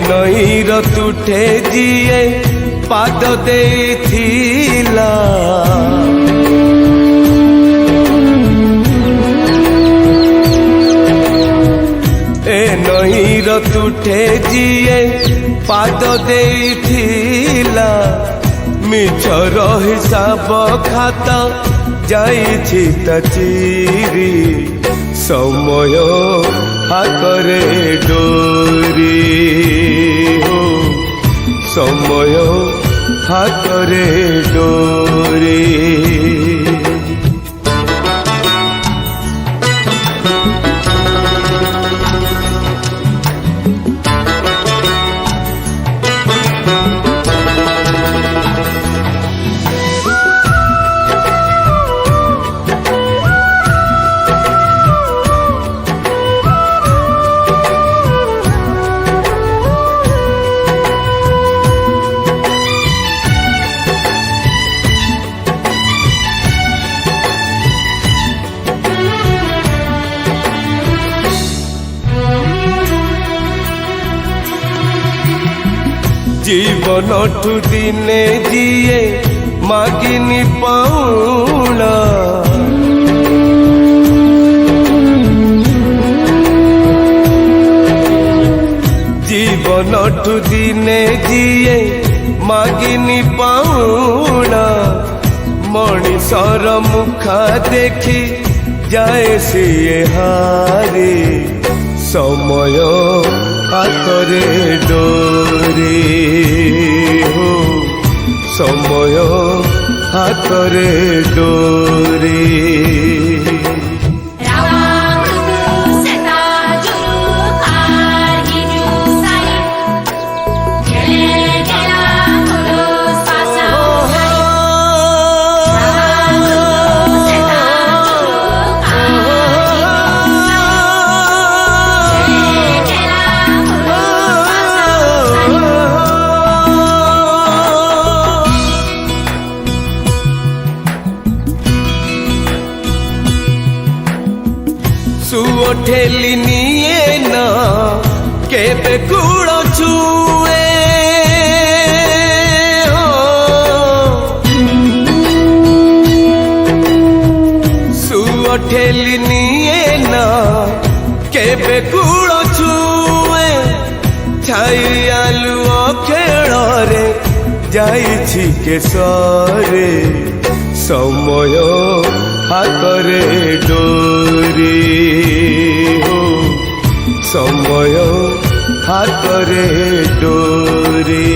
ନଈର ତୁଠେ ଯିଏ ପାଦ ଦେଇଥିଲା ଏ ନଈର ତୁଠେ ଯିଏ ପାଦ ଦେଇଥିଲା ମିଛର ହିସାବ ଖାତା ଯାଇଛି ତା ଚିରି ସମୟ ହାତରେ ଡୋରି ହୋ ସମୟ ହାତରେ ଡୋରି जीवनठु दिने जिए मागिनी पाउना जीवनठु दिने जिए मागिनी पाउना मणिषर मुखा देखी जाए सिए हारे समय हातरे डोरी हो समय हातरे डोरी सुओ ठेली निए ना केबे कूड़ छुए सुओ ठेली निए ना केबे कूड़ छुए छाई आलू खेल रे जाइछि केसरे समय हातरे डोरी हो समय हातरे डोरी।